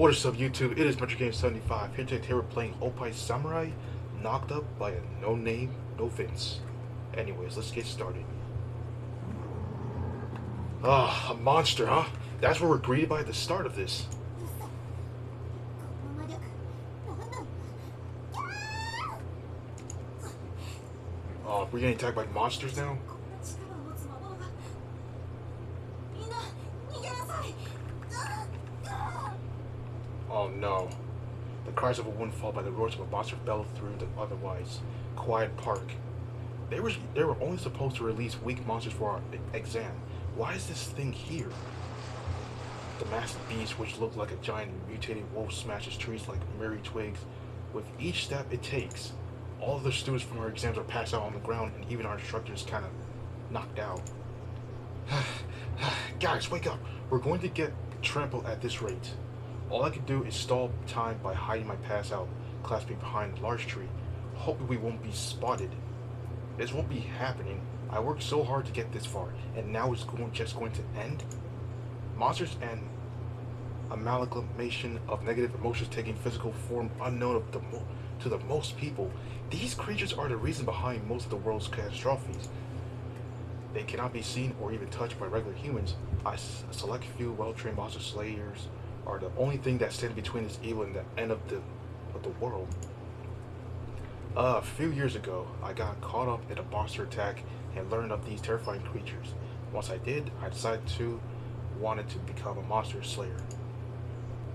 What is up, YouTube? It is MetroGame75. Here today we're playing Oppai Samurai, knocked up by a no-name Novice. Anyways, let's get started. Ah, a monster, huh? That's what we're greeted by at the start of this. Oh, we're getting attacked by monsters now? Oh no. The cries of a woman followed by the roars of a monster bellowed through the otherwise quiet park. They were only supposed to release weak monsters for our exam. Why is this thing here? The massive beast, which looked like a giant mutated wolf, smashes trees like merry twigs. With each step it takes, all of the students from our exams are passed out on the ground, and even our instructors kind of knocked out. Guys, wake up! We're going to get trampled at this rate. All I can do is stall time by hiding my pass-out classmate behind a large tree, hoping we won't be spotted. This won't be happening. I worked so hard to get this far, and now it's just going to end? Monsters and amalgamation of negative emotions taking physical form unknown to the most people. These creatures are the reason behind most of the world's catastrophes. They cannot be seen or even touched by regular humans. A select few well-trained monster slayers are the only thing that stands between this evil and the end of the world. A few years ago, I got caught up in a monster attack and learned of these terrifying creatures. Once I did, I decided to wanted to become a monster slayer.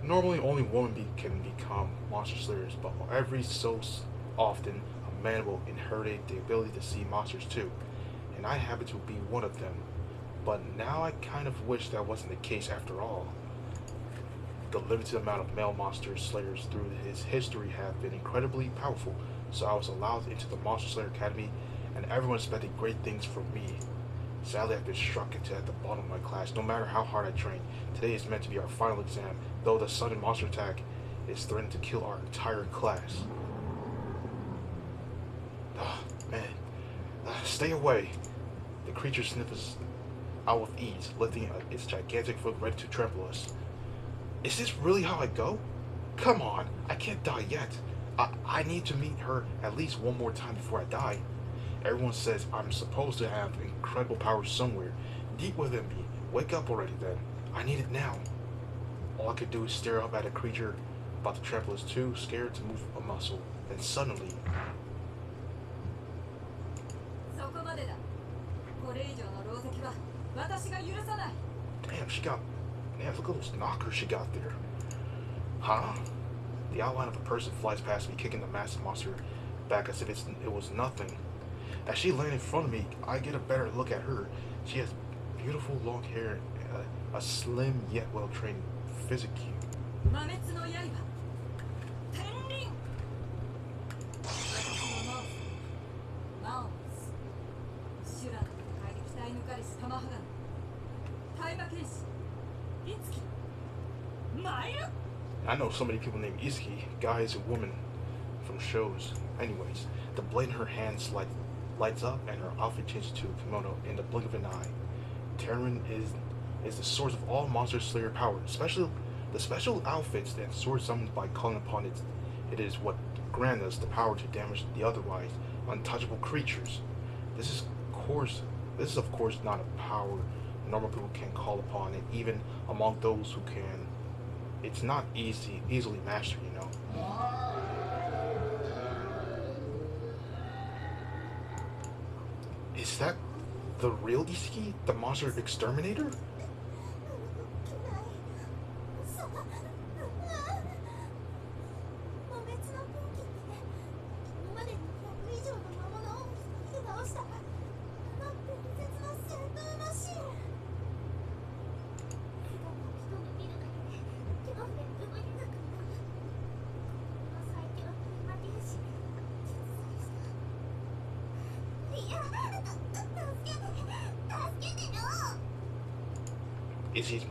Normally, only women can become monster slayers, but every so often, a man will inherit the ability to see monsters too, and I happen to be one of them. But now I kind of wish that wasn't the case after all. The limited amount of male monster slayers through his history have been incredibly powerful, so I was allowed into the Monster Slayer Academy, and everyone expected great things from me. Sadly, I've been struck into at the bottom of my class, no matter how hard I train. Today is meant to be our final exam, though the sudden monster attack is threatening to kill our entire class. Oh, man. Stay away. The creature sniffs out with ease, lifting its gigantic foot ready to trample us. Is this really how I go? Come on, I can't die yet. I need to meet her at least one more time before I die. Everyone says I'm supposed to have incredible powers somewhere, deep within me. Wake up already then. I need it now. All I could do is stare up at a creature about to trample us, too scared to move a muscle. Then suddenly... Damn, look at those knockers she got there. Huh? The outline of a person flies past me, kicking the massive monster back as if it was nothing. As she lands in front of me, I get a better look at her. She has beautiful long hair and a slim yet well-trained physique. I know so many people named Izuki, guys and women from shows. Anyways, the blade in her hand lights up and her outfit changes to a kimono in the blink of an eye. Terran is the source of all monster slayer power, especially the special outfits and swords summoned by calling upon it. It is what grants us the power to damage the otherwise untouchable creatures. This is of course not a power normal people can call upon, and even among those who can, it's not easily mastered, you know. Is that the real Izuki? The monster exterminator? Izzy's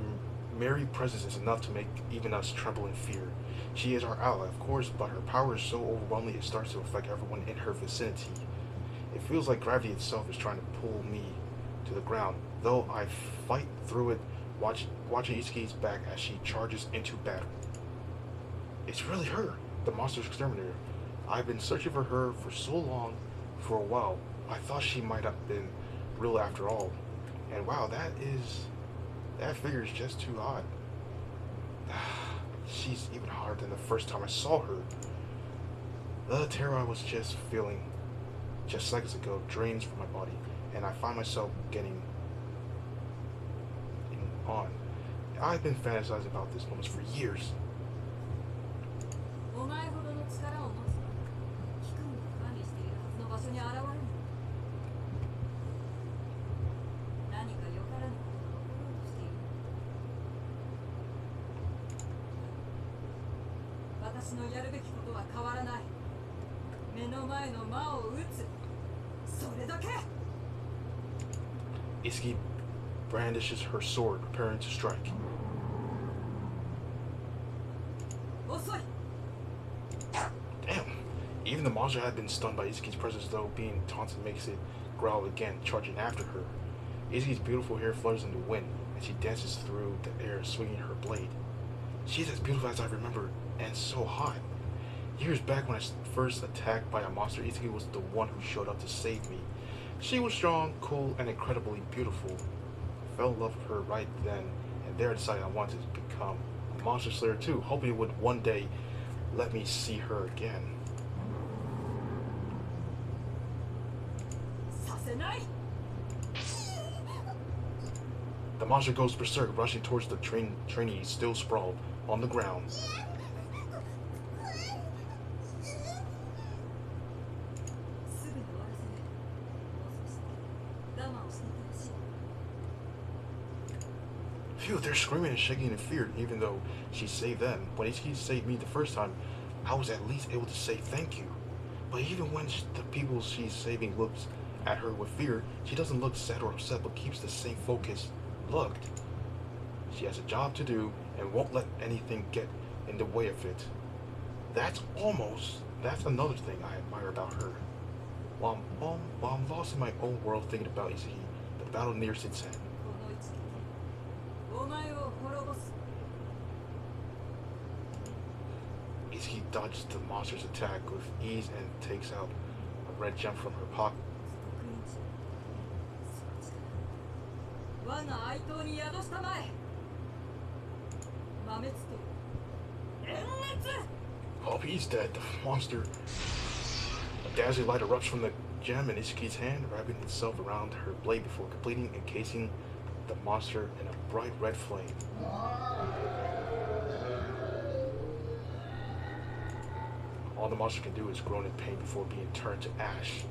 merry presence is enough to make even us tremble in fear. She is our ally, of course, but her power is so overwhelming it starts to affect everyone in her vicinity. It feels like gravity itself is trying to pull me to the ground, though I fight through it, watching Izuki's back as she charges into battle. It's really her, the monster's exterminator. I've been searching for her for so long, for a while. I thought she might have been real after all. And wow, that figure is just too hot. She's even hotter than the first time I saw her. The terror I was just feeling just seconds ago drains from my body, and I find myself getting on. I've been fantasizing about this moment for years. お前ほどの力を持つの機関が管理しているはずの場所に現れる。何かよからぬことが起ころうとしている。私のやるべきことは変わらない。目の前の魔を撃つ。それだけ。Izuki brandishes her sword, preparing to strike. 遅い。 Damn. Even the monster had been stunned by Izuki's presence, though being taunted makes it growl again, charging after her. Izuki's beautiful hair flutters in the wind, and she dances through the air, swinging her blade. She's as beautiful as I remember, and so hot. Years back when I was first attacked by a monster, Izuki was the one who showed up to save me. She was strong, cool, and incredibly beautiful. I fell in love with her right then, and there I decided I wanted to become a monster slayer too, hoping it would one day let me see her again. させない。 The monster goes berserk, rushing towards the trainees still sprawled on the ground. すぐに終わらせる。もう少し我慢をしていてほしい。 Phew, they're screaming and shaking in fear, even though she saved them. When Izuki saved me the first time, I was at least able to say thank you. But even when the people she's saving looks at her with fear, she doesn't look sad or upset, but keeps the same focus looked. She has a job to do and won't let anything get in the way of it. That's another thing I admire about her. While I'm lost in my own world thinking about Izuki, the battle nears its end. この一撃でお前を滅ぼす。 Izuki dodges the monster's attack with ease and takes out a red gem from her pocket. 我が愛刀に宿したまえ。豆つけ。炎熱。 Oh, he's dead. The monster. A dazzling light erupts from the gem in Izuki's hand, wrapping itself around her blade before completing encasing the monster in a bright red flame. All the monster can do is groan in pain before being turned to ash.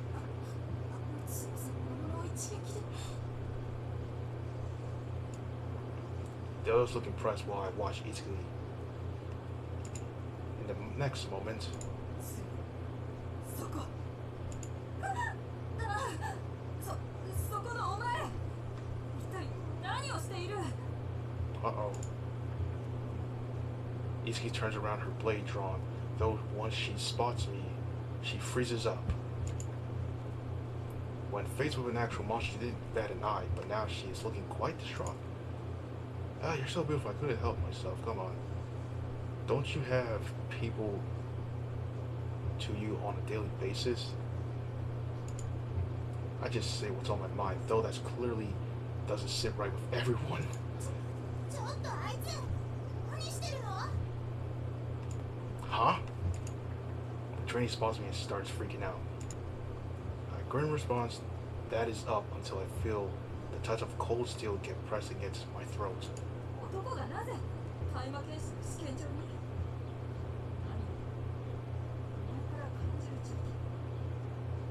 The others look impressed while I watch Izuki. In the next moment, そこ。そこのお前。一体何をしている。 uh-oh. Izuki turns around, her blade drawn. Though once she spots me, she freezes up. When faced with an actual monster, she didn't bat an eye, but now she is looking quite distraught. Ah, you're so beautiful, I couldn't help myself, come on. Don't you have people to you on a daily basis? I just say what's on my mind, though that's clearly doesn't sit right with everyone. Huh? The trainee spots me and starts freaking out. I grin response, that is up until I feel the touch of cold steel get pressed against my throat. 男がなぜ大麻検視の試験場に。何。お前から感じる時期。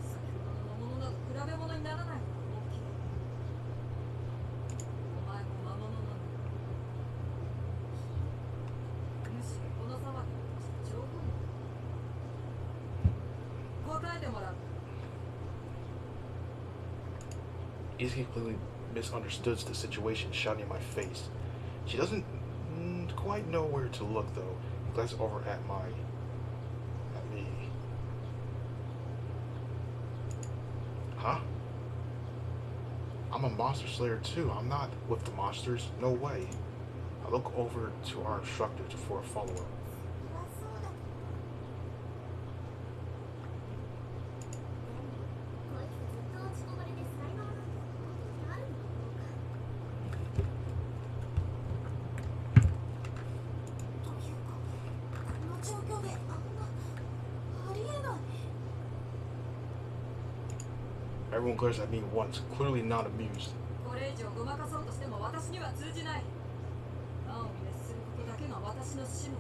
先ほどの魔物など比べ物にならないほど大きい。お前も魔物なの。むしろこの騒ぎをして十分だ。答えてもらう。 Izuki clearly misunderstood the situation, shouting in my face. She doesn't quite know where to look, though. He glances over at me. Huh? I'm a monster slayer too. I'm not with the monsters. No way. I look over to our instructor for a follow-up. Everyone glares at me once, clearly not amused. これ以上ごまかそうとしても私には通じない。魔を滅することだけが私の使命。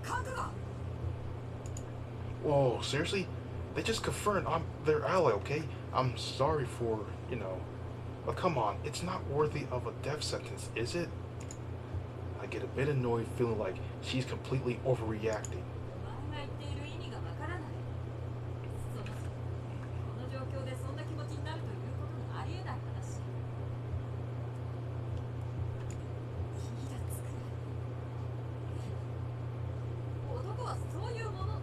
覚悟。 Whoa, seriously? They just confirmed I'm their ally, okay? I'm sorry for, but come on, it's not worthy of a death sentence, is it? I get a bit annoyed, feeling like she's completely overreacting. お前が言っている意味がわからない。そもそもこの状況でそんな気持ちになるということがありえない話。気がつく。男はそういうもの。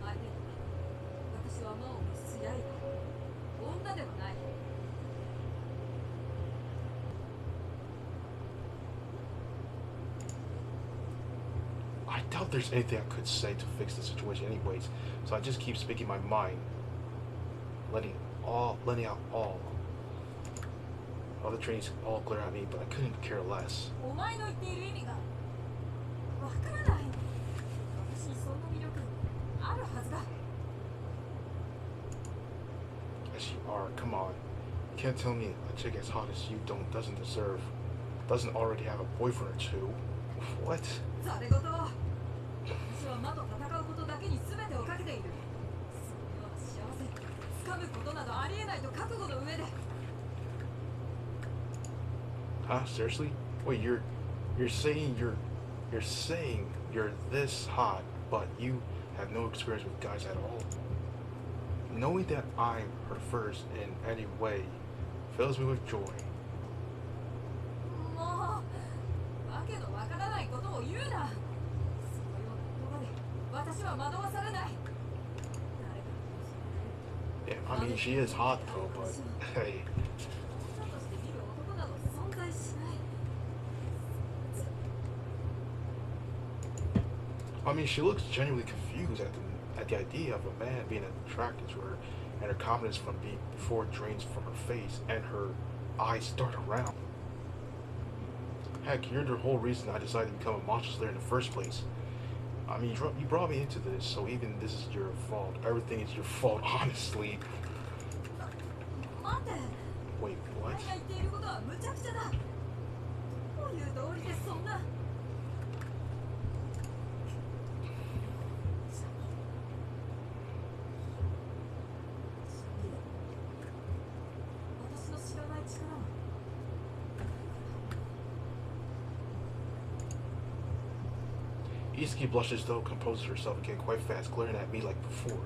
相手に私は魔を滅す刃。女ではない。 I doubt there's anything I could say to fix the situation anyways, so I just keep speaking my mind, letting out all. Other trainees all glare at me, but I couldn't care less. お前の言っている意味がわからない。私にそんな魅力あるはずだ。 As you are, come on. You can't tell me a chick as hot as you doesn't already have a boyfriend or two. What? ざれ言。私は魔と戦うことだけに全てをかけている。そのような幸せ掴むことなどありえないと覚悟の上で。 Huh? Seriously? Wait, you're saying you're this hot, but you have no experience with guys at all? Knowing that I'm her first in any way fills me with joy. もうわけのわからないことを言うな。そのような言葉で私は惑わされない。 Yeah, I mean, she is hot though, but hey. I mean, she looks genuinely confused at the idea of a man being attracted to her, and her confidence from being before drains from her face, and her eyes start around. Heck, you're the whole reason I decided to become a monster slayer in the first place. I mean, you brought me into this, so even this is your fault. Everything is your fault, honestly. Wait, what? Isaki blushes though, composes herself again quite fast, glaring at me like before.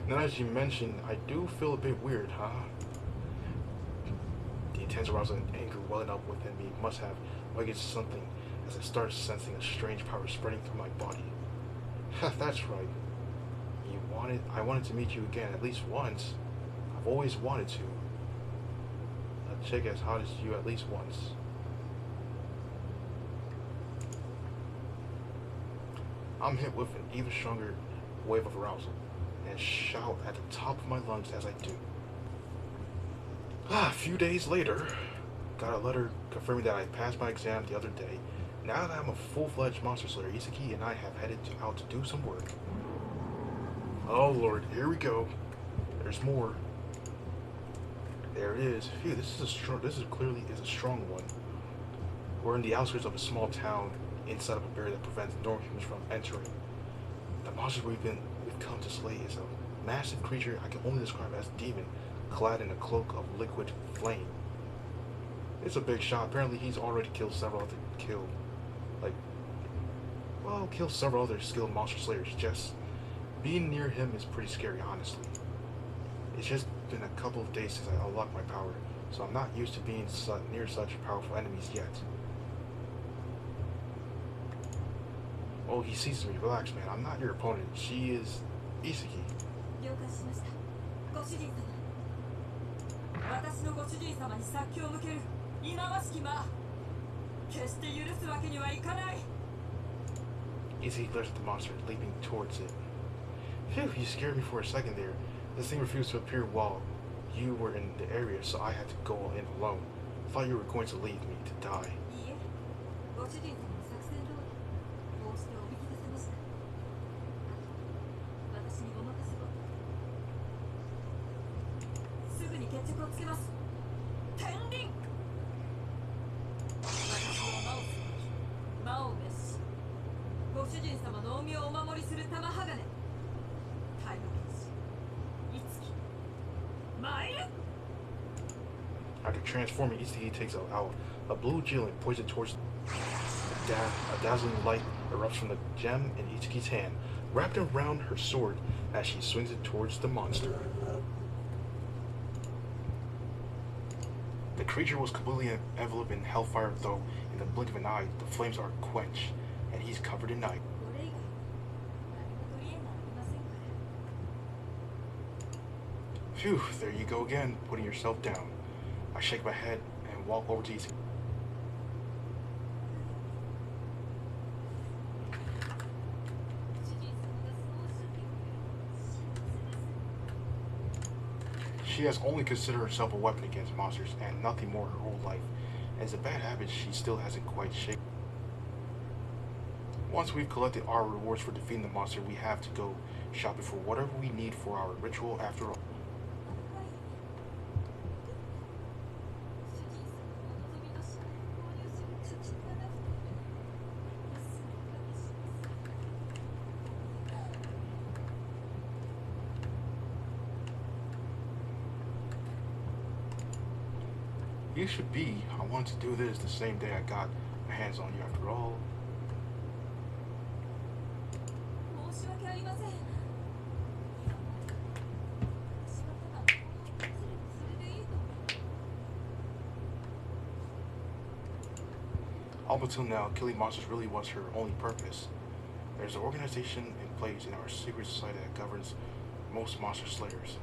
Now as you mentioned, I do feel a bit weird, huh? The intense arousal and anger welling up within me must have awakened something as I started sensing a strange power spreading through my body. That's right. I wanted to meet you again at least once. I've always wanted to. A chick as hot as you at least once. I'm hit with an even stronger wave of arousal and shout at the top of my lungs as I do. A few days later, got a letter confirming that I passed my exam the other day. Now that I'm a full-fledged monster slayer, Isaki and I have headed out to do some work. Oh lord, here we go. There's more. There it is. Phew, this is clearly a strong one. We're in the outskirts of a small town inside of a barrier that prevents normal humans from entering. The monster we've come to slay is a massive creature I can only describe as demon, clad in a cloak of liquid flame. It's a big shot. Apparently he's already killed several other skilled monster slayers. Just being near him is pretty scary, honestly. It's just been a couple of days since I unlocked my power, so I'm not used to being near such powerful enemies yet. Oh, he sees me. Relax, man. I'm not your opponent. She is Isaki. 了解しました。ご主人様。私のご主人様に殺気を向ける忌まわしき魔。決して許すわけにはいかない。 Isaki glares at the monster, leaping towards it. Phew, you scared me for a second there. This thing refused to appear while you were in the area, so I had to go in alone. I thought you were going to leave me to die. いいえ、ご主人様の作戦通り、こうしておびき出せました。After transforming, Itsuki takes out a blue gem and points it towards a dazzling light erupts from the gem in Itsuki's hand, wrapped around her sword as she swings it towards the monster. The creature was completely enveloped in hellfire, though in the blink of an eye, the flames are quenched, and he's covered in night. これ以外何も取り柄がありませんから。 Phew, there you go again, putting yourself down. I shake my head and walk over to Itsuki. 主人様がそうおっしゃってくれる幸せです。 She has only considered herself a weapon against monsters and nothing more her whole life. As a bad habit she still hasn't quite shaken. Once we've collected our rewards for defeating the monster, we have to go shopping for whatever we need for our ritual after all. はい。主人様のお望みの品を購入する貯金がなくて、すぐおかけします。 You should be. I wanted to do this the same day I got my hands on you after all. 申し訳ありません。私はただ物を集めればそれでいいと。 Up until now, killing monsters really was her only purpose. There's an organization in place in our secret society that governs most monster slayers.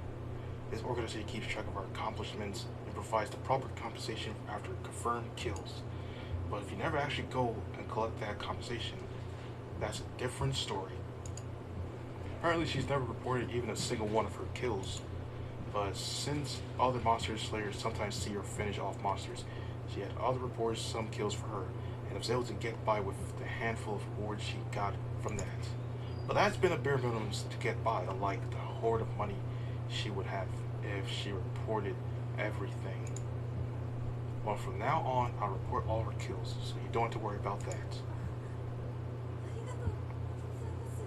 This organization keeps track of our accomplishments and provides the proper compensation after confirmed kills. But if you never actually go and collect that compensation, that's a different story. Apparently she's never reported even a single one of her kills, but since other monster slayers sometimes see her finish off monsters, she had other reports some kills for her, and was able to get by with the handful of rewards she got from that. But that's been a bare minimum to get by, unlike the hoard of money she would have if she reported everything. Well, from now on, I'll report all her kills, so you don't have to worry about that. ありがとうございます。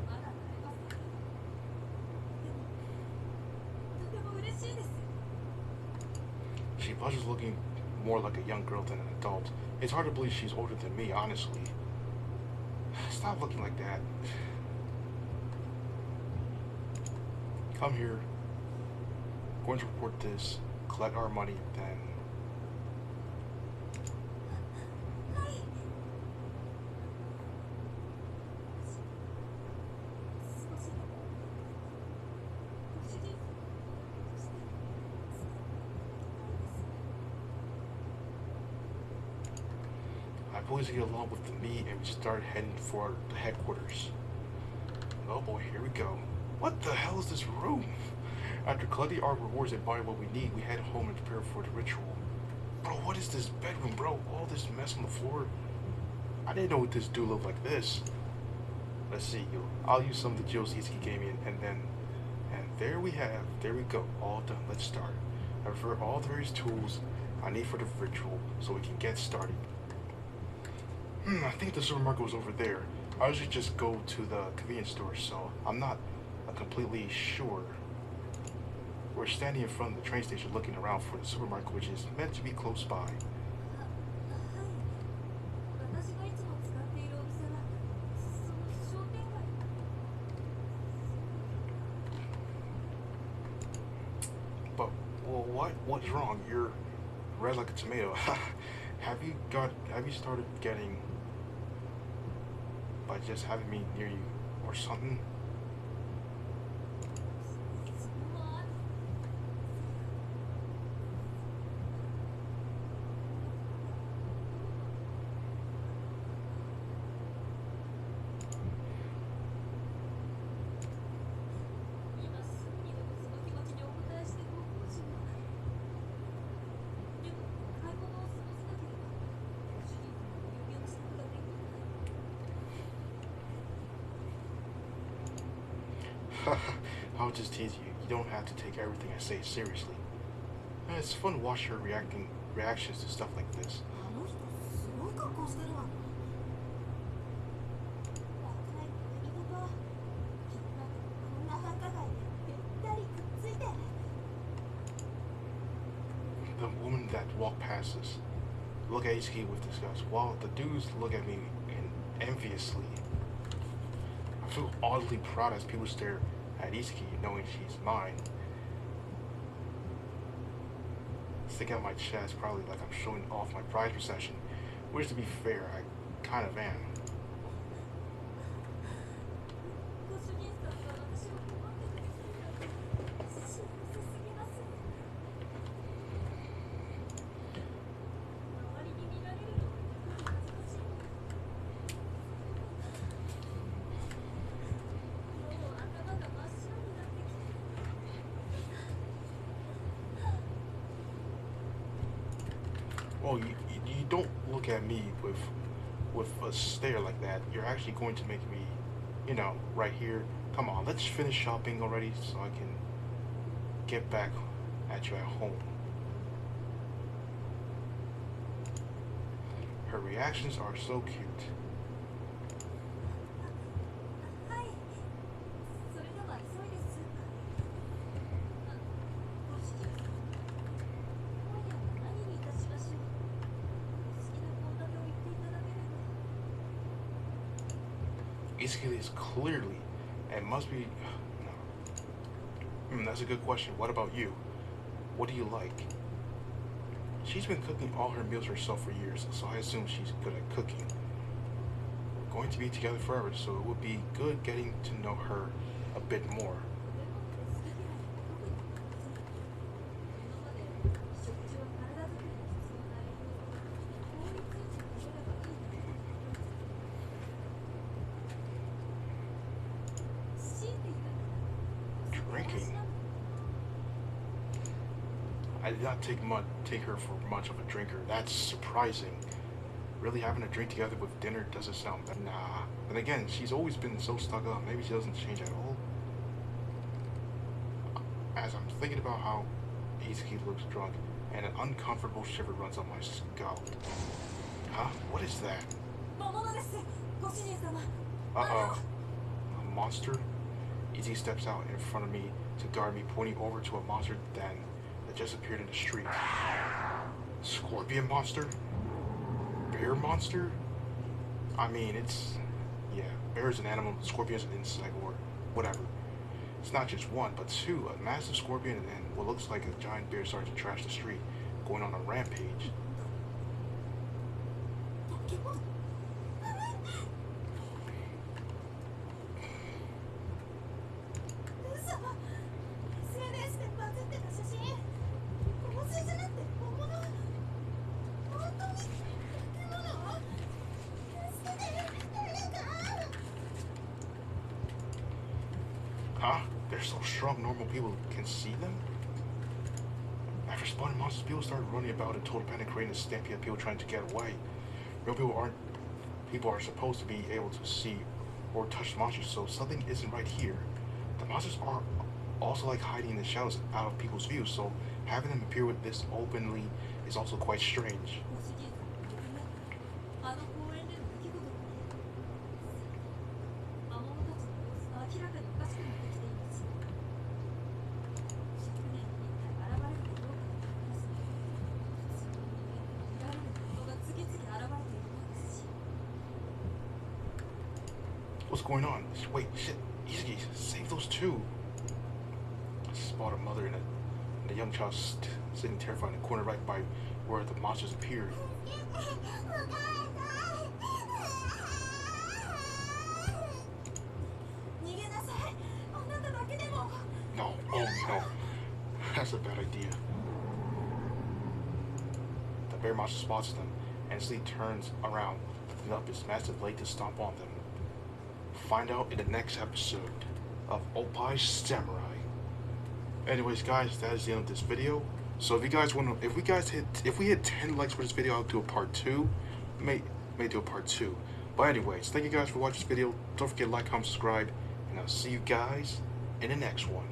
まだ慣れません。でも、とても嬉しいです。 She blushes, looking more like a young girl than an adult. It's hard to believe she's older than me, honestly. Stop looking like that. Come here. Going to report this, collect our money, then... はい。少しでもご主人様のこととして伝えていただきたいです。 I police get along with me and we start heading for the headquarters. Oh boy, here we go. What the hell is this room? After collecting our rewards and buying what we need, we head home and prepare for the ritual. Bro, what is this bedroom, bro? All this mess on the floor? I didn't know what this dude looked like this. Let's see, I'll use some of the jewels Itsuki gave me and there we go, all done. Let's start. I refer all the various tools I need for the ritual so we can get started. I think the supermarket was over there. I usually just go to the convenience store, so I'm not completely sure. We're standing in front of the train station looking around for the supermarket, which is meant to be close by. はい。私がいつも使っているお店はその商店街。 But, well, what's wrong? You're red like a tomato. Have you started getting by just having me near you or something? それもある。 今すぐにでもその気持ちにお応えしてご奉仕を。でも買い物を済ませなければご主人様の予言の支度ができない。 I'll just tease you. You don't have to take everything I say seriously. It's fun to watch her reactions to stuff like this. あの人すごい格好してるわね。若い恋人と the woman that walked past us look at Izuki with disgust, while the dudes look at me enviously. I feel oddly proud as people stare at Izuki, knowing she's mine. Stick out my chest, probably like I'm showing off my pride procession, which, to be fair, I kind of am. ご主人さんが私を困ってくださるなんて幸せすぎます。周りに見られるのが恥ずかしい。もう頭が真っ白になってきて。Well, you don't look at me with a stare like that. You're actually going to make me, you know, right here. Come on, let's finish shopping already so I can get back at you at home. Her reactions are so cute. はい。それでは急いでスーパーへ。あ、ご主人さん。今夜は何にいたしましょう。お好きな献立を言っていただければ。Izuki is clearly and must be. No. That's a good question. What about you? What do you like? She's been cooking all her meals herself for years, so I assume she's good at cooking. We're going to be together forever, so it would be good getting to know her a bit more. 食べ物で好き嫌いは特にありません。今まで食事は体作りに必要な栄養を効率よく食べればいいだけのことです。強いて言うならお酒はしな Drinking. I did not take her for much of a drinker. That's surprising. Really having a drink together with dinner doesn't sound bad. Nah. But again, she's always been so stuck up. Maybe she doesn't change at all. As I'm thinking about how Izuki looks drunk, and an uncomfortable shiver runs up my scalp. Huh? What is that? 魔物です。ご主人様。Uh-oh. A monster? Izuki steps out in front of me to guard me, pointing over to a monster that just appeared in the street. Scorpion monster? Bear monster? I mean, yeah, bear is an animal, scorpion is an insect, or whatever. It's not just one, but two, a massive scorpion and what looks like a giant bear starting to trash the street, going on a rampage. 化け物。嘘。SNS でバズってた写真。合成じゃなくて本物。本当に化け物。助けて。誰か。Huh? They're so strong, normal people can see them? After spawning monsters, people started running about in total panic, creating a stampede of people trying to get away. Real people are supposed to be able to see or touch monsters, so something isn't right here. The monsters are also like hiding in the shadows out of people's views, so having them appear with this openly is also quite strange. ご主人様の横にあの公園での出来事を魔物たちの様子が明らかにおかしくなってきています。100年に1回現れるかどうかだと思いますね。普通の人間でも見られるものが次々現れているようですし。What's going on? Wait, shit, Izuki, save those two. I spot a mother and a young child sitting terrified in the corner right by where the monsters appeared. No, oh no. That's a bad idea. The bear monster spots them and instantly turns around, lifting up his massive leg to stomp on them. Find out in the next episode of Oppai Samurai. Anyways, guys, that is the end of this video. So if you guys want to, if we hit 10 likes for this video, I'll do a part 2. May do a part 2. But anyways, thank you guys for watching this video. Don't forget to like, comment, subscribe, and I'll see you guys in the next one.